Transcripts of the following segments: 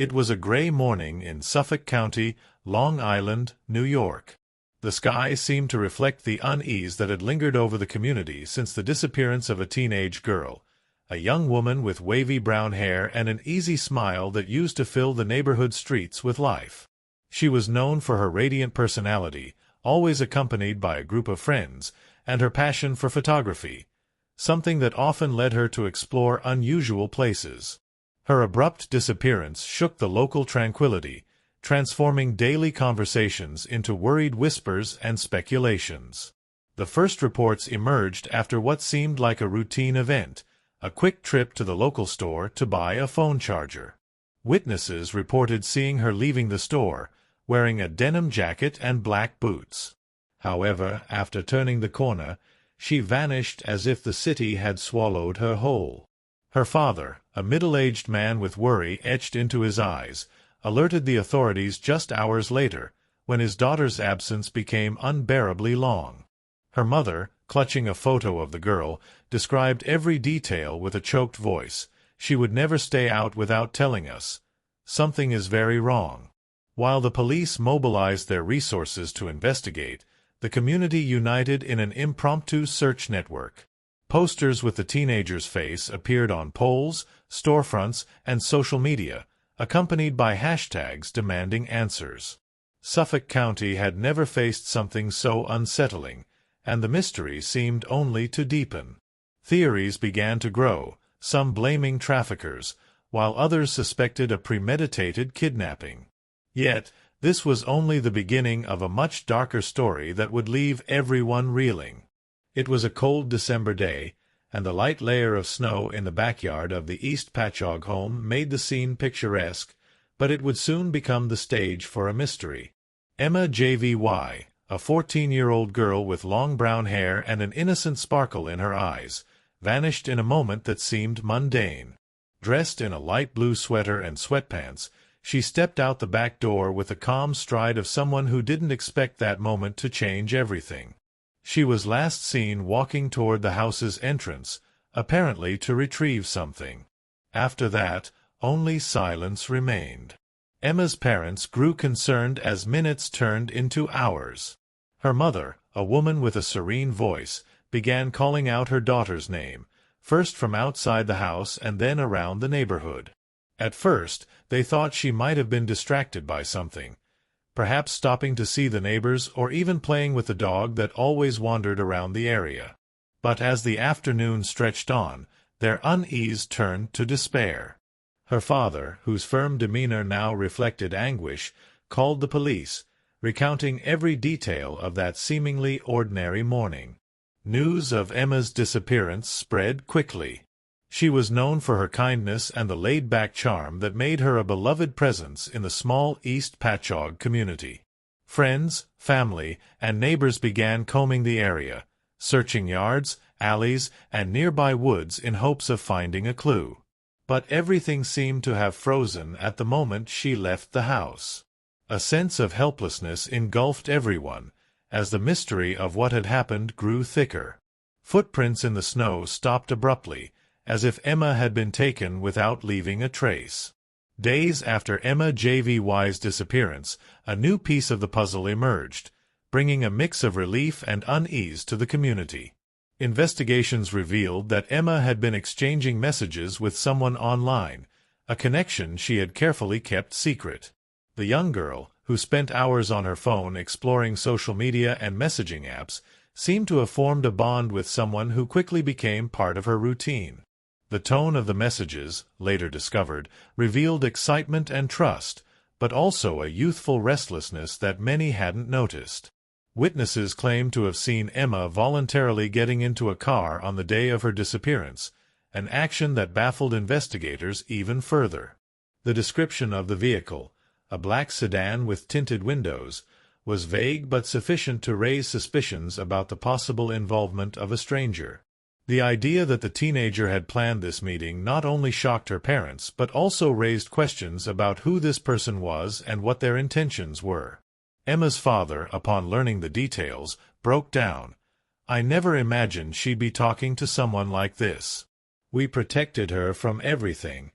It was a gray morning in Suffolk County, Long Island, New York. The sky seemed to reflect the unease that had lingered over the community since the disappearance of a teenage girl, a young woman with wavy brown hair and an easy smile that used to fill the neighborhood streets with life. She was known for her radiant personality, always accompanied by a group of friends, and her passion for photography, something that often led her to explore unusual places. Her abrupt disappearance shook the local tranquility, transforming daily conversations into worried whispers and speculations. The first reports emerged after what seemed like a routine event, a quick trip to the local store to buy a phone charger. Witnesses reported seeing her leaving the store, wearing a denim jacket and black boots. However, after turning the corner, she vanished as if the city had swallowed her whole. Her father, a middle-aged man with worry etched into his eyes, alerted the authorities just hours later, when his daughter's absence became unbearably long. Her mother, clutching a photo of the girl, described every detail with a choked voice. "She would never stay out without telling us. Something is very wrong." While the police mobilized their resources to investigate, the community united in an impromptu search network. Posters with the teenager's face appeared on poles, storefronts, and social media, accompanied by hashtags demanding answers. Suffolk County had never faced something so unsettling, and the mystery seemed only to deepen. Theories began to grow, some blaming traffickers, while others suspected a premeditated kidnapping. Yet, this was only the beginning of a much darker story that would leave everyone reeling. It was a cold December day, and the light layer of snow in the backyard of the East Patchogue home made the scene picturesque, but it would soon become the stage for a mystery. Emma Jvy, a 14-year-old girl with long brown hair and an innocent sparkle in her eyes, vanished in a moment that seemed mundane. Dressed in a light blue sweater and sweatpants, she stepped out the back door with the calm stride of someone who didn't expect that moment to change everything. She was last seen walking toward the house's entrance, apparently to retrieve something. After that, only silence remained. Emma's parents grew concerned as minutes turned into hours. Her mother, a woman with a serene voice, began calling out her daughter's name, first from outside the house and then around the neighborhood. At first, they thought she might have been distracted by something, perhaps stopping to see the neighbors or even playing with the dog that always wandered around the area. But as the afternoon stretched on, their unease turned to despair. Her father, whose firm demeanor now reflected anguish, called the police, recounting every detail of that seemingly ordinary morning. News of Emma's disappearance spread quickly. She was known for her kindness and the laid-back charm that made her a beloved presence in the small East Patchogue community. Friends, family, and neighbors began combing the area, searching yards, alleys, and nearby woods in hopes of finding a clue. But everything seemed to have frozen at the moment she left the house. A sense of helplessness engulfed everyone, as the mystery of what had happened grew thicker. Footprints in the snow stopped abruptly, as if Emma had been taken without leaving a trace. Days after Emma Jvy's disappearance, a new piece of the puzzle emerged, bringing a mix of relief and unease to the community. Investigations revealed that Emma had been exchanging messages with someone online, a connection she had carefully kept secret. The young girl, who spent hours on her phone exploring social media and messaging apps, seemed to have formed a bond with someone who quickly became part of her routine. The tone of the messages, later discovered, revealed excitement and trust, but also a youthful restlessness that many hadn't noticed. Witnesses claimed to have seen Emma voluntarily getting into a car on the day of her disappearance, an action that baffled investigators even further. The description of the vehicle, a black sedan with tinted windows, was vague but sufficient to raise suspicions about the possible involvement of a stranger. The idea that the teenager had planned this meeting not only shocked her parents but also raised questions about who this person was and what their intentions were. Emma's father, upon learning the details, broke down. "I never imagined she'd be talking to someone like this. We protected her from everything.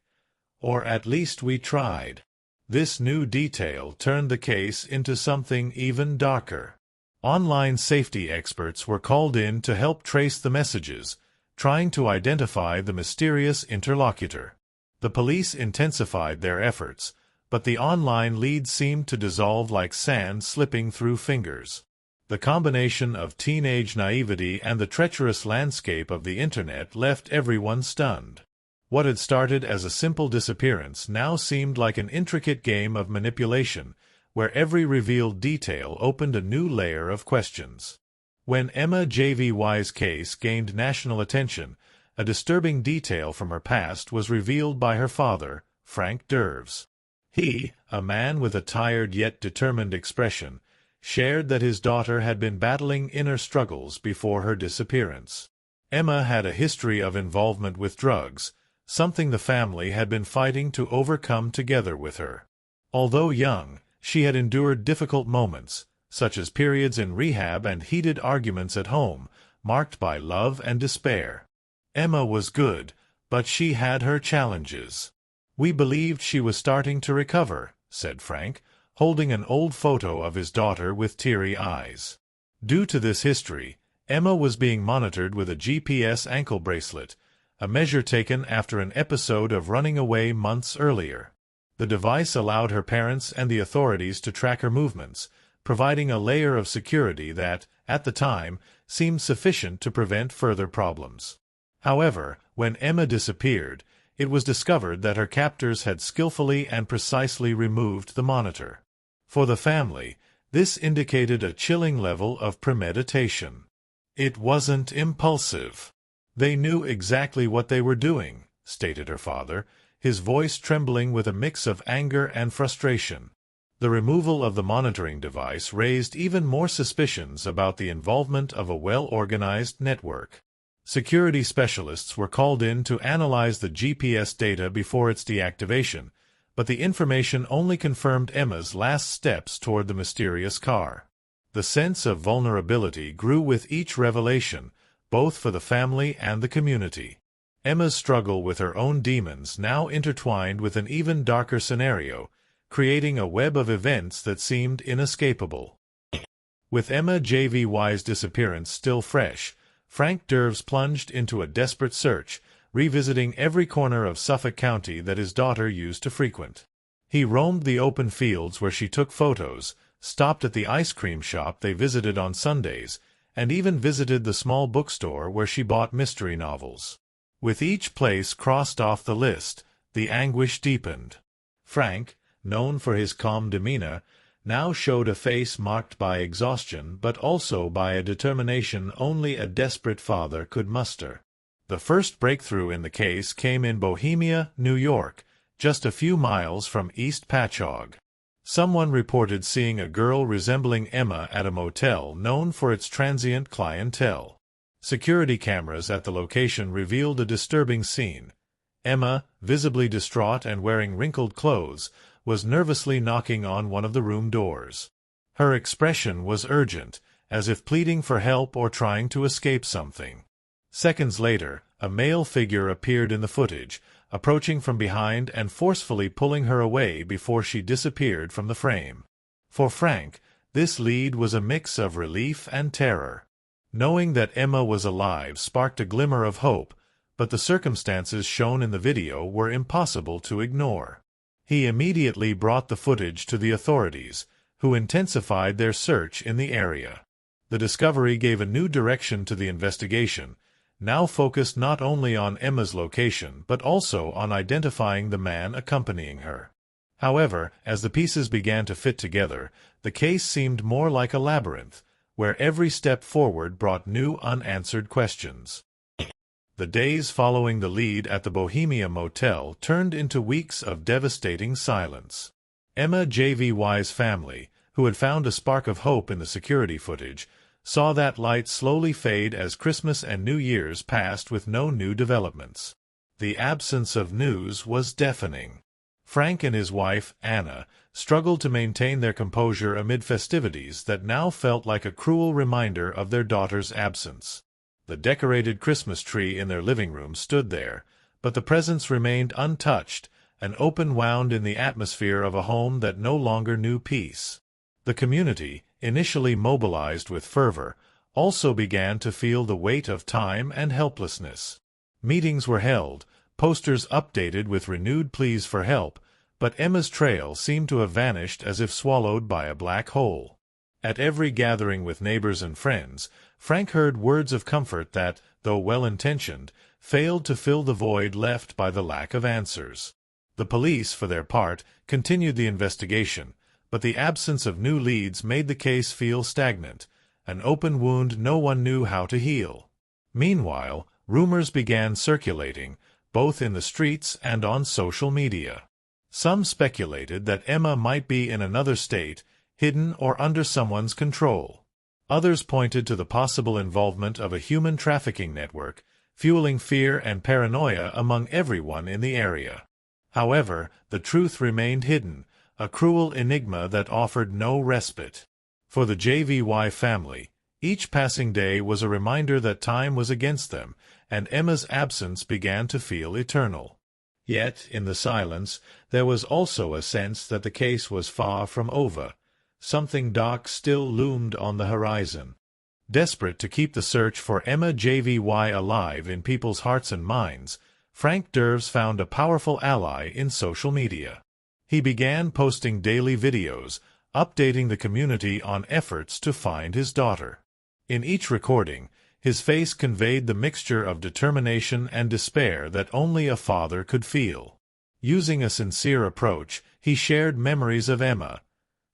Or at least we tried. This new detail turned the case into something even darker. Online safety experts were called in to help trace the messages, trying to identify the mysterious interlocutor. The police intensified their efforts, but the online leads seemed to dissolve like sand slipping through fingers. The combination of teenage naivety and the treacherous landscape of the Internet left everyone stunned. What had started as a simple disappearance now seemed like an intricate game of manipulation, where every revealed detail opened a new layer of questions. When Emma JVY's case gained national attention, a disturbing detail from her past was revealed by her father, Frank Derves. He, a man with a tired yet determined expression, shared that his daughter had been battling inner struggles before her disappearance. Emma had a history of involvement with drugs, something the family had been fighting to overcome together with her. Although young, she had endured difficult moments, such as periods in rehab and heated arguments at home, marked by love and despair. Emma was good, but she had her challenges. "We believed she was starting to recover," said Frank, holding an old photo of his daughter with teary eyes. Due to this history, Emma was being monitored with a GPS ankle bracelet, a measure taken after an episode of running away months earlier. The device allowed her parents and the authorities to track her movements, providing a layer of security that, at the time, seemed sufficient to prevent further problems. However, when Emma disappeared, it was discovered that her captors had skillfully and precisely removed the monitor. For the family, this indicated a chilling level of premeditation. It wasn't impulsive. "They knew exactly what they were doing," stated her father, his voice trembling with a mix of anger and frustration. The removal of the monitoring device raised even more suspicions about the involvement of a well-organized network. Security specialists were called in to analyze the GPS data before its deactivation, but the information only confirmed Emma's last steps toward the mysterious car. The sense of vulnerability grew with each revelation, both for the family and the community. Emma's struggle with her own demons now intertwined with an even darker scenario, creating a web of events that seemed inescapable. With Emma JVY's disappearance still fresh, Frank Derves plunged into a desperate search, revisiting every corner of Suffolk County that his daughter used to frequent. He roamed the open fields where she took photos, stopped at the ice cream shop they visited on Sundays, and even visited the small bookstore where she bought mystery novels. With each place crossed off the list, the anguish deepened. Frank, known for his calm demeanor, now showed a face marked by exhaustion but also by a determination only a desperate father could muster. The first breakthrough in the case came in Bohemia, New York, just a few miles from East Patchogue. Someone reported seeing a girl resembling Emma at a motel known for its transient clientele. Security cameras at the location revealed a disturbing scene. Emma, visibly distraught and wearing wrinkled clothes, was nervously knocking on one of the room doors. Her expression was urgent, as if pleading for help or trying to escape something. Seconds later, a male figure appeared in the footage, approaching from behind and forcefully pulling her away before she disappeared from the frame. For Frank, this lead was a mix of relief and terror. Knowing that Emma was alive sparked a glimmer of hope, but the circumstances shown in the video were impossible to ignore. He immediately brought the footage to the authorities, who intensified their search in the area. The discovery gave a new direction to the investigation, now focused not only on Emma's location but also on identifying the man accompanying her. However, as the pieces began to fit together, the case seemed more like a labyrinth, where every step forward brought new unanswered questions. The days following the lead at the Bohemia Motel turned into weeks of devastating silence. Emma JVY's family, who had found a spark of hope in the security footage, saw that light slowly fade as Christmas and New Year's passed with no new developments. The absence of news was deafening. Frank and his wife, Anna, struggled to maintain their composure amid festivities that now felt like a cruel reminder of their daughter's absence. The decorated Christmas tree in their living room stood there, but the presents remained untouched, an open wound in the atmosphere of a home that no longer knew peace. The community, initially mobilized with fervor, also began to feel the weight of time and helplessness. Meetings were held, posters updated with renewed pleas for help, but Emma's trail seemed to have vanished as if swallowed by a black hole. At every gathering with neighbors and friends, Frank heard words of comfort that, though well-intentioned, failed to fill the void left by the lack of answers. The police, for their part, continued the investigation, but the absence of new leads made the case feel stagnant, an open wound no one knew how to heal. Meanwhile, rumors began circulating, both in the streets and on social media. Some speculated that Emma might be in another state, hidden or under someone's control. Others pointed to the possible involvement of a human trafficking network, fueling fear and paranoia among everyone in the area. However, the truth remained hidden, a cruel enigma that offered no respite. For the JVY family, each passing day was a reminder that time was against them, and Emma's absence began to feel eternal. Yet, in the silence, there was also a sense that the case was far from over. Something dark still loomed on the horizon. Desperate to keep the search for Emma JVY alive in people's hearts and minds, Frank Derves found a powerful ally in social media. He began posting daily videos, updating the community on efforts to find his daughter. In each recording, his face conveyed the mixture of determination and despair that only a father could feel. Using a sincere approach, he shared memories of Emma,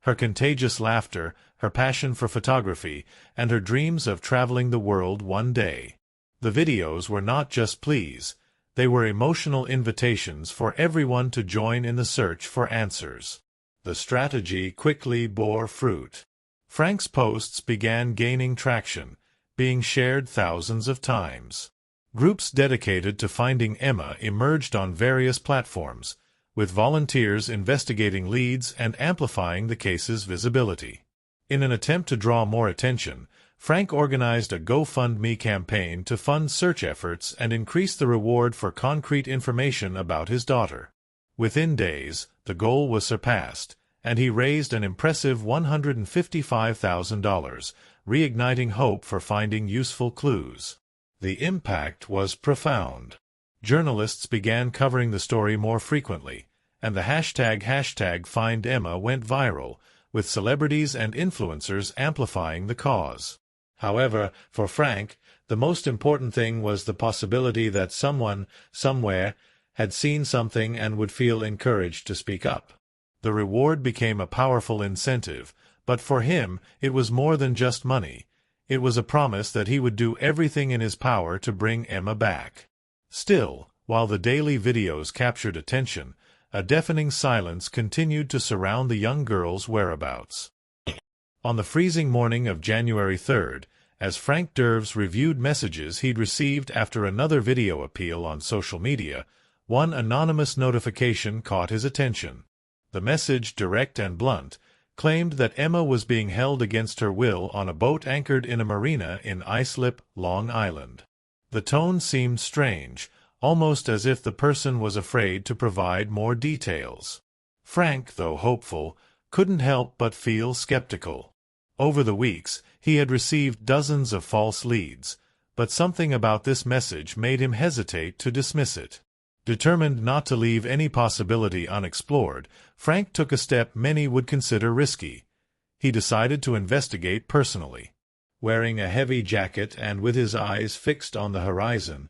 her contagious laughter, her passion for photography, and her dreams of traveling the world one day. The videos were not just pleas, they were emotional invitations for everyone to join in the search for answers. The strategy quickly bore fruit. Frank's posts began gaining traction, being shared thousands of times. Groups dedicated to finding Emma emerged on various platforms, with volunteers investigating leads and amplifying the case's visibility. In an attempt to draw more attention, Frank organized a GoFundMe campaign to fund search efforts and increase the reward for concrete information about his daughter. Within days, the goal was surpassed, and he raised an impressive $155,000, reigniting hope for finding useful clues. The impact was profound. Journalists began covering the story more frequently, and the hashtag #FindEmma went viral, with celebrities and influencers amplifying the cause. However, for Frank, the most important thing was the possibility that someone, somewhere, had seen something and would feel encouraged to speak up. The reward became a powerful incentive, but for him it was more than just money. It was a promise that he would do everything in his power to bring Emma back. Still, while the daily videos captured attention, a deafening silence continued to surround the young girl's whereabouts. On the freezing morning of January 3rd, as Frank Derves reviewed messages he'd received after another video appeal on social media, one anonymous notification caught his attention. The message, direct and blunt, claimed that Emma was being held against her will on a boat anchored in a marina in Islip, Long Island. The tone seemed strange, almost as if the person was afraid to provide more details. Frank, though hopeful, couldn't help but feel skeptical. Over the weeks, he had received dozens of false leads, but something about this message made him hesitate to dismiss it. Determined not to leave any possibility unexplored, Frank took a step many would consider risky. He decided to investigate personally. Wearing a heavy jacket and with his eyes fixed on the horizon,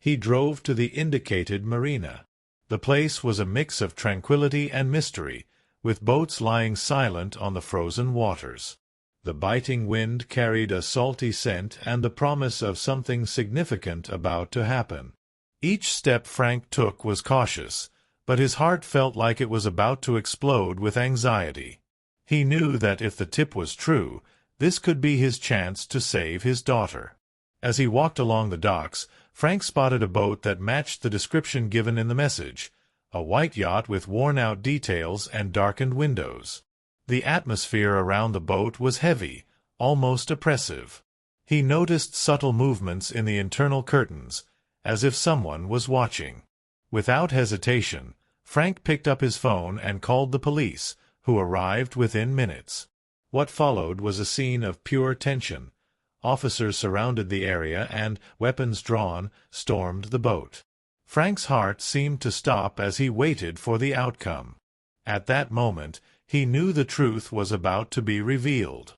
he drove to the indicated marina. The place was a mix of tranquility and mystery, with boats lying silent on the frozen waters. The biting wind carried a salty scent and the promise of something significant about to happen. Each step Frank took was cautious, but his heart felt like it was about to explode with anxiety. He knew that if the tip was true, this could be his chance to save his daughter. As he walked along the docks, Frank spotted a boat that matched the description given in the message, a white yacht with worn-out details and darkened windows. The atmosphere around the boat was heavy, almost oppressive. He noticed subtle movements in the internal curtains, as if someone was watching. Without hesitation, Frank picked up his phone and called the police, who arrived within minutes. What followed was a scene of pure tension. Officers surrounded the area and, weapons drawn, stormed the boat. Frank's heart seemed to stop as he waited for the outcome. At that moment, he knew the truth was about to be revealed.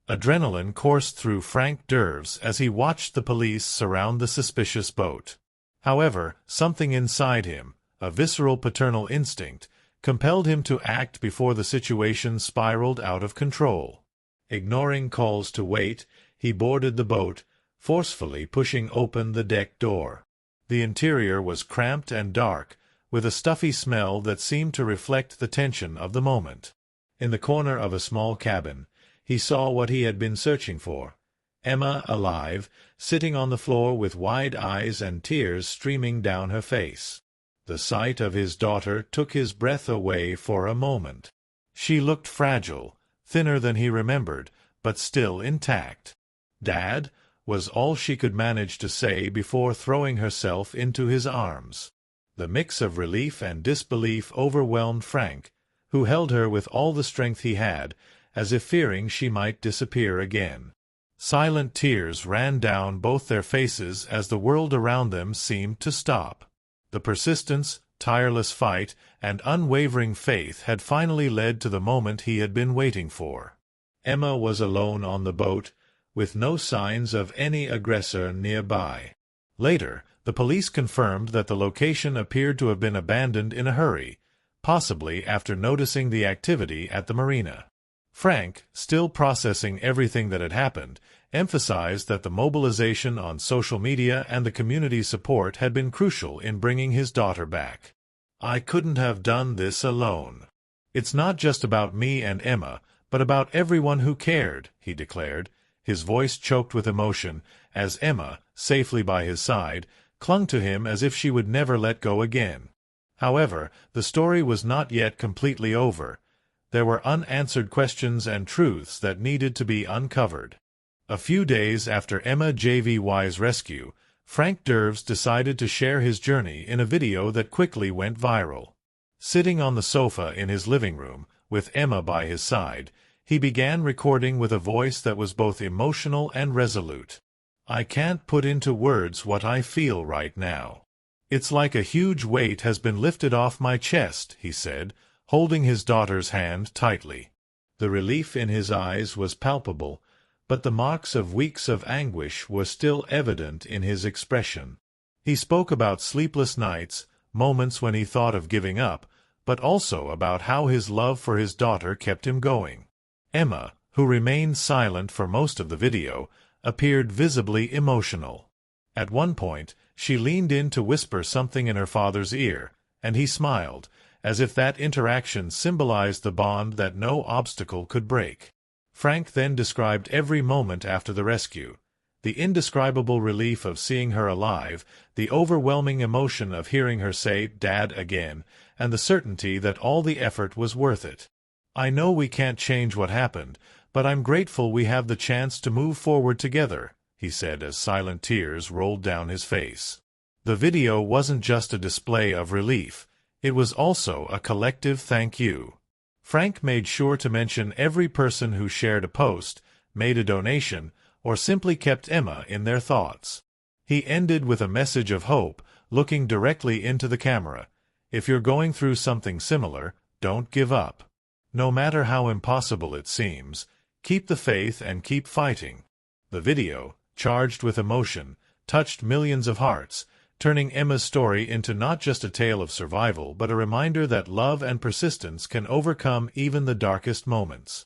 Adrenaline coursed through Frank Derves as he watched the police surround the suspicious boat. However, something inside him, a visceral paternal instinct, compelled him to act before the situation spiraled out of control. Ignoring calls to wait, he boarded the boat, forcefully pushing open the deck door. The interior was cramped and dark, with a stuffy smell that seemed to reflect the tension of the moment. In the corner of a small cabin, he saw what he had been searching for. Emma, alive, sitting on the floor with wide eyes and tears streaming down her face. The sight of his daughter took his breath away for a moment. She looked fragile, thinner than he remembered, but still intact. "Dad," was all she could manage to say before throwing herself into his arms. The mix of relief and disbelief overwhelmed Frank, who held her with all the strength he had, as if fearing she might disappear again. Silent tears ran down both their faces as the world around them seemed to stop. The persistence, tireless fight, and unwavering faith had finally led to the moment he had been waiting for. Emma was alone on the boat, with no signs of any aggressor nearby. Later, the police confirmed that the location appeared to have been abandoned in a hurry, possibly after noticing the activity at the marina. Frank, still processing everything that had happened, emphasized that the mobilization on social media and the community support had been crucial in bringing his daughter back. "I couldn't have done this alone. It's not just about me and Emma, but about everyone who cared," he declared, his voice choked with emotion, as Emma, safely by his side, clung to him as if she would never let go again. However, the story was not yet completely over. There were unanswered questions and truths that needed to be uncovered. A few days after Emma JVY's rescue, Frank Derves decided to share his journey in a video that quickly went viral. Sitting on the sofa in his living room, with Emma by his side, he began recording with a voice that was both emotional and resolute. "I can't put into words what I feel right now. It's like a huge weight has been lifted off my chest," he said, holding his daughter's hand tightly. The relief in his eyes was palpable, but the marks of weeks of anguish were still evident in his expression. He spoke about sleepless nights, moments when he thought of giving up, but also about how his love for his daughter kept him going. Emma, who remained silent for most of the video, appeared visibly emotional. At one point, she leaned in to whisper something in her father's ear, and he smiled, as if that interaction symbolized the bond that no obstacle could break. Frank then described every moment after the rescue. The indescribable relief of seeing her alive, the overwhelming emotion of hearing her say "Dad" again, and the certainty that all the effort was worth it. "I know we can't change what happened, but I'm grateful we have the chance to move forward together," he said as silent tears rolled down his face. The video wasn't just a display of relief. It was also a collective thank you. Frank made sure to mention every person who shared a post, made a donation, or simply kept Emma in their thoughts. He ended with a message of hope, looking directly into the camera. "If you're going through something similar, don't give up. No matter how impossible it seems, keep the faith and keep fighting." The video, charged with emotion, touched millions of hearts, turning Emma's story into not just a tale of survival but a reminder that love and persistence can overcome even the darkest moments.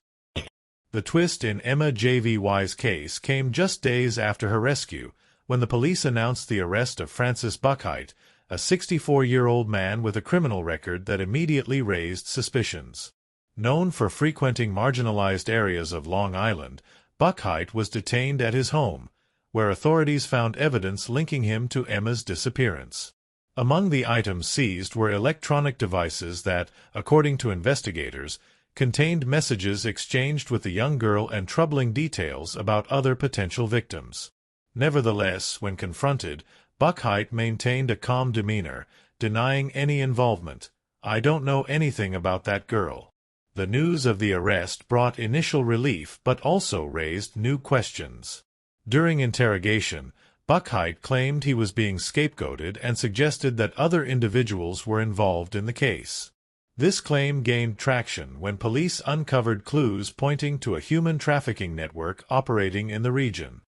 The twist in Emma JVY's case came just days after her rescue, when the police announced the arrest of Francis Buckheit, a 64-year-old man with a criminal record that immediately raised suspicions. Known for frequenting marginalized areas of Long Island, Buckheit was detained at his home, where authorities found evidence linking him to Emma's disappearance. Among the items seized were electronic devices that, according to investigators, contained messages exchanged with the young girl and troubling details about other potential victims. Nevertheless, when confronted, Buckheit maintained a calm demeanor, denying any involvement. "I don't know anything about that girl." The news of the arrest brought initial relief but also raised new questions. During interrogation, Buckheit claimed he was being scapegoated and suggested that other individuals were involved in the case. This claim gained traction when police uncovered clues pointing to a human trafficking network operating in the region.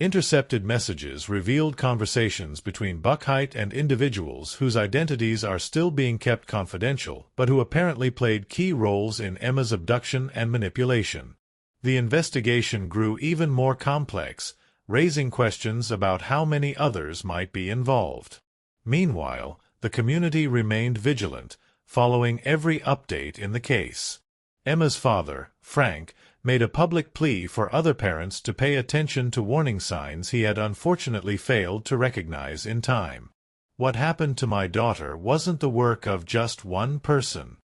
Intercepted messages revealed conversations between Buckheit and individuals whose identities are still being kept confidential, but who apparently played key roles in Emma's abduction and manipulation. The investigation grew even more complex, raising questions about how many others might be involved. Meanwhile, the community remained vigilant, following every update in the case. Emma's father, Frank, made a public plea for other parents to pay attention to warning signs he had unfortunately failed to recognize in time. "What happened to my daughter wasn't the work of just one person.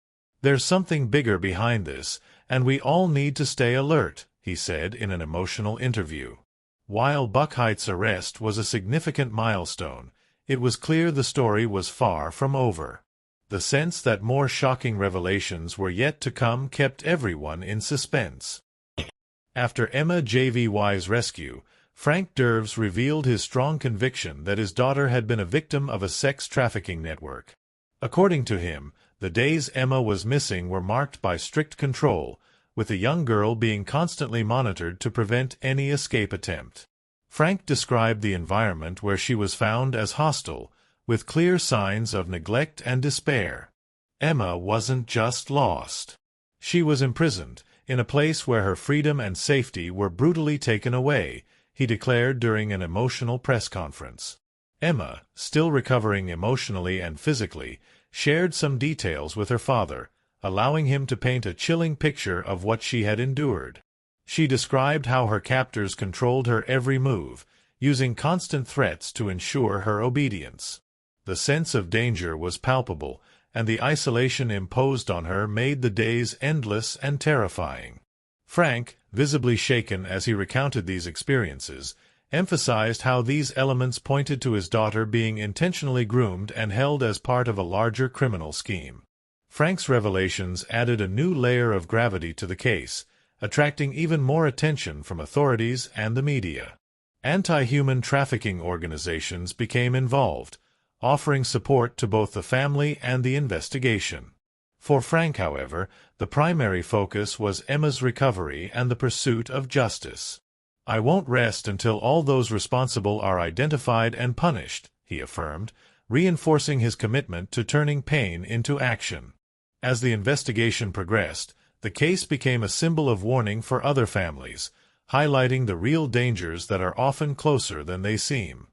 There's something bigger behind this, and we all need to stay alert," he said in an emotional interview. While Buckheit's arrest was a significant milestone, it was clear the story was far from over. The sense that more shocking revelations were yet to come kept everyone in suspense. After Emma JVY's rescue, Frank Derves revealed his strong conviction that his daughter had been a victim of a sex trafficking network. According to him, the days Emma was missing were marked by strict control, with the young girl being constantly monitored to prevent any escape attempt. Frank described the environment where she was found as hostile, with clear signs of neglect and despair. Emma wasn't just lost. She was imprisoned, in a place where her freedom and safety were brutally taken away, he declared during an emotional press conference. Emma, still recovering emotionally and physically, shared some details with her father, allowing him to paint a chilling picture of what she had endured. She described how her captors controlled her every move, using constant threats to ensure her obedience. The sense of danger was palpable, and the isolation imposed on her made the days endless and terrifying. Frank, visibly shaken as he recounted these experiences, emphasized how these elements pointed to his daughter being intentionally groomed and held as part of a larger criminal scheme. Frank's revelations added a new layer of gravity to the case, attracting even more attention from authorities and the media. Anti-human trafficking organizations became involved, offering support to both the family and the investigation. For Frank, however, the primary focus was Emma's recovery and the pursuit of justice. "I won't rest until all those responsible are identified and punished," he affirmed, reinforcing his commitment to turning pain into action. As the investigation progressed, the case became a symbol of warning for other families, highlighting the real dangers that are often closer than they seem.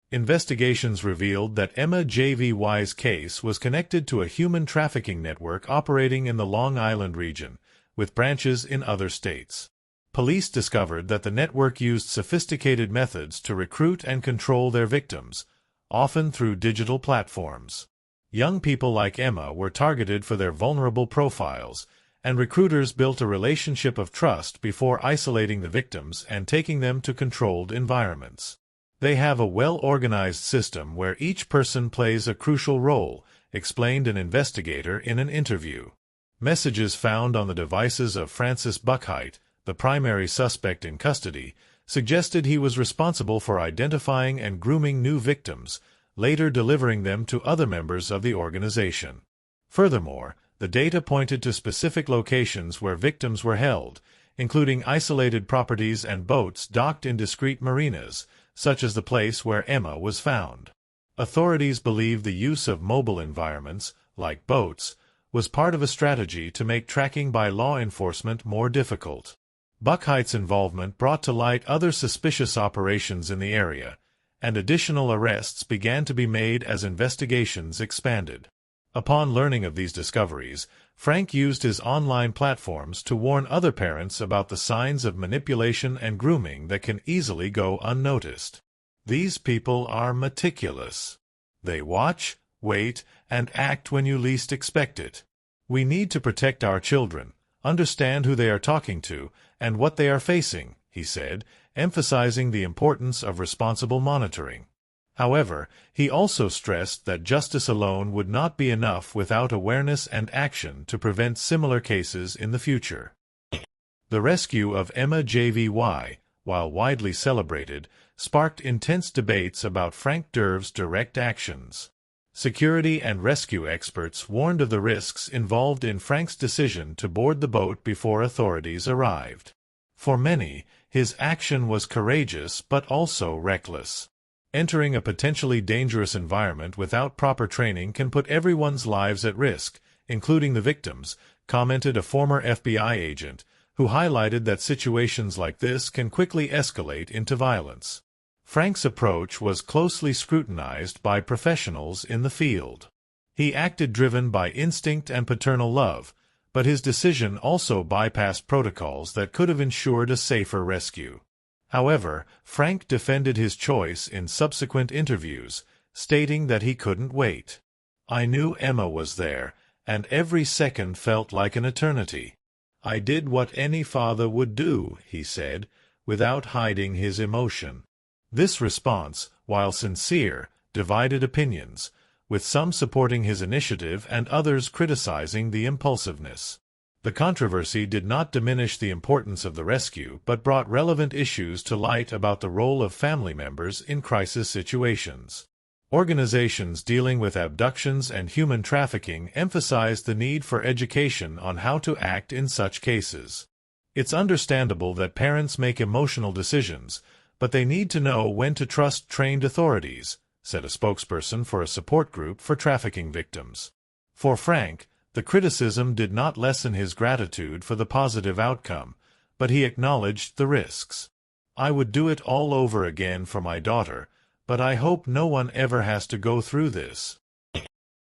Investigations revealed that Emma JVY's case was connected to a human trafficking network operating in the Long Island region, with branches in other states. Police discovered that the network used sophisticated methods to recruit and control their victims, often through digital platforms. Young people like Emma were targeted for their vulnerable profiles, and recruiters built a relationship of trust before isolating the victims and taking them to controlled environments. "They have a well-organized system where each person plays a crucial role," explained an investigator in an interview. Messages found on the devices of Francis Buckheit, the primary suspect in custody, suggested he was responsible for identifying and grooming new victims, later delivering them to other members of the organization. Furthermore, the data pointed to specific locations where victims were held, including isolated properties and boats docked in discreet marinas, such as the place where Emma was found. Authorities believe the use of mobile environments, like boats, was part of a strategy to make tracking by law enforcement more difficult. Buckheit's involvement brought to light other suspicious operations in the area, and additional arrests began to be made as investigations expanded. Upon learning of these discoveries, Frank used his online platforms to warn other parents about the signs of manipulation and grooming that can easily go unnoticed. "These people are meticulous. They watch, wait, and act when you least expect it. We need to protect our children, understand who they are talking to, and what they are facing," he said, emphasizing the importance of responsible monitoring. However, he also stressed that justice alone would not be enough without awareness and action to prevent similar cases in the future. The rescue of Emma JVY, while widely celebrated, sparked intense debates about Frank Derves' direct actions. Security and rescue experts warned of the risks involved in Frank's decision to board the boat before authorities arrived. For many, his action was courageous but also reckless. Entering a potentially dangerous environment without proper training can put everyone's lives at risk, including the victims, commented a former FBI agent, who highlighted that situations like this can quickly escalate into violence. Frank's approach was closely scrutinized by professionals in the field. He acted driven by instinct and paternal love, but his decision also bypassed protocols that could have ensured a safer rescue. However, Frank defended his choice in subsequent interviews, stating that he couldn't wait. "I knew Emma was there, and every second felt like an eternity. I did what any father would do," he said, without hiding his emotion. This response, while sincere, divided opinions, with some supporting his initiative and others criticizing the impulsiveness. The controversy did not diminish the importance of the rescue but brought relevant issues to light about the role of family members in crisis situations. Organizations dealing with abductions and human trafficking emphasized the need for education on how to act in such cases. It's understandable that parents make emotional decisions, but they need to know when to trust trained authorities, said a spokesperson for a support group for trafficking victims. For Frank, the criticism did not lessen his gratitude for the positive outcome, but he acknowledged the risks. "I would do it all over again for my daughter, but I hope no one ever has to go through this."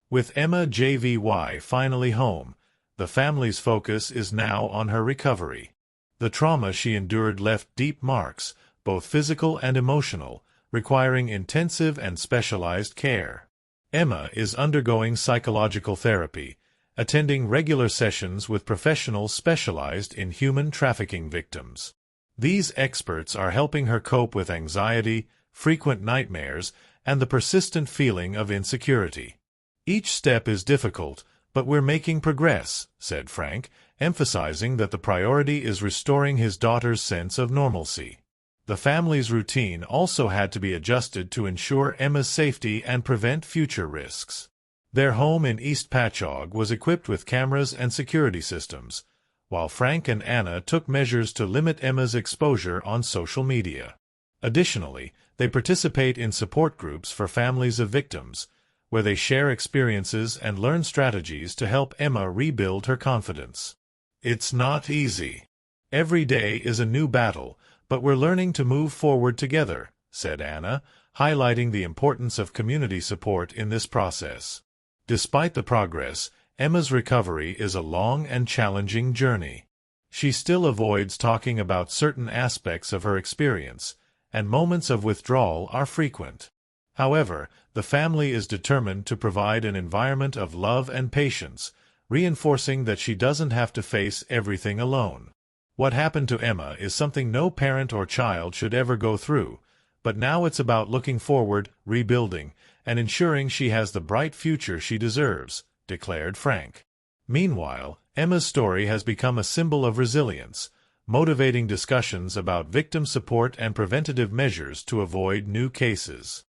With Emma JVY finally home, the family's focus is now on her recovery. The trauma she endured left deep marks, both physical and emotional, requiring intensive and specialized care. Emma is undergoing psychological therapy, attending regular sessions with professionals specialized in human trafficking victims. These experts are helping her cope with anxiety, frequent nightmares, and the persistent feeling of insecurity. "Each step is difficult, but we're making progress," said Frank, emphasizing that the priority is restoring his daughter's sense of normalcy. The family's routine also had to be adjusted to ensure Emma's safety and prevent future risks. Their home in East Patchogue was equipped with cameras and security systems, while Frank and Anna took measures to limit Emma's exposure on social media. Additionally, they participate in support groups for families of victims, where they share experiences and learn strategies to help Emma rebuild her confidence. "It's not easy. Every day is a new battle, but we're learning to move forward together," said Anna, highlighting the importance of community support in this process. Despite the progress, Emma's recovery is a long and challenging journey. She still avoids talking about certain aspects of her experience, and moments of withdrawal are frequent. However, the family is determined to provide an environment of love and patience, reinforcing that she doesn't have to face everything alone. What happened to Emma is something no parent or child should ever go through, but now it's about looking forward, rebuilding, and ensuring she has the bright future she deserves, declared Frank. Meanwhile, Emma's story has become a symbol of resilience, motivating discussions about victim support and preventative measures to avoid new cases.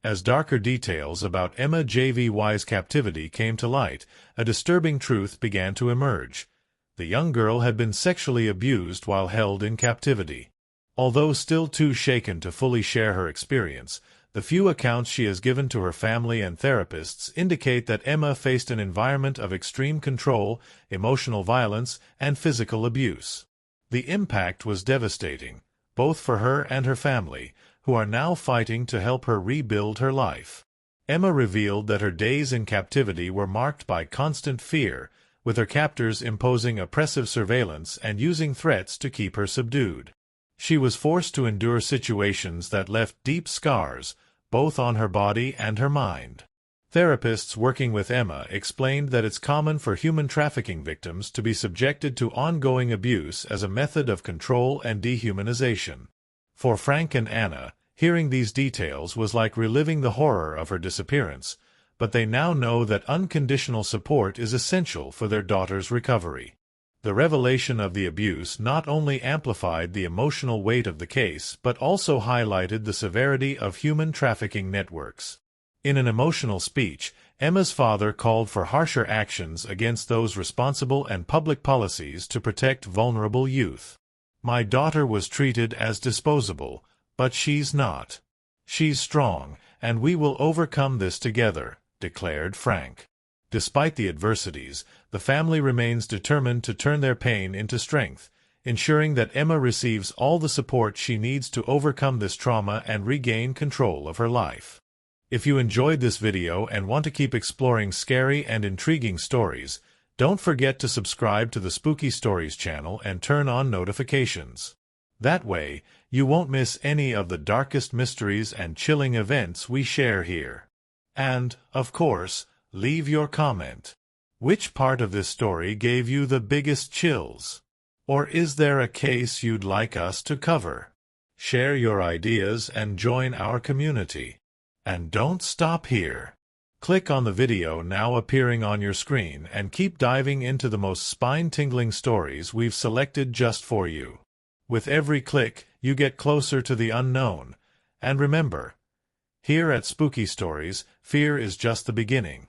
As darker details about Emma JVY's captivity came to light, a disturbing truth began to emerge. The young girl had been sexually abused while held in captivity. Although still too shaken to fully share her experience, the few accounts she has given to her family and therapists indicate that Emma faced an environment of extreme control, emotional violence, and physical abuse. The impact was devastating, both for her and her family, who are now fighting to help her rebuild her life. Emma revealed that her days in captivity were marked by constant fear, with her captors imposing oppressive surveillance and using threats to keep her subdued. She was forced to endure situations that left deep scars, both on her body and her mind. Therapists working with Emma explained that it's common for human trafficking victims to be subjected to ongoing abuse as a method of control and dehumanization. For Frank and Anna, Hearing these details was like reliving the horror of her disappearance, but they now know that unconditional support is essential for their daughter's recovery. The revelation of the abuse not only amplified the emotional weight of the case but also highlighted the severity of human trafficking networks. In an emotional speech, Emma's father called for harsher actions against those responsible and public policies to protect vulnerable youth. "My daughter was treated as disposable, but she's not. She's strong, and we will overcome this together," declared Frank. Despite the adversities, the family remains determined to turn their pain into strength, ensuring that Emma receives all the support she needs to overcome this trauma and regain control of her life. If you enjoyed this video and want to keep exploring scary and intriguing stories, don't forget to subscribe to the Spooky Stories channel and turn on notifications. That way, you won't miss any of the darkest mysteries and chilling events we share here. And, of course, leave your comment. Which part of this story gave you the biggest chills? Or is there a case you'd like us to cover? Share your ideas and join our community. And don't stop here. Click on the video now appearing on your screen and keep diving into the most spine-tingling stories we've selected just for you. With every click, you get closer to the unknown. And remember, here at Spooky Stories, fear is just the beginning.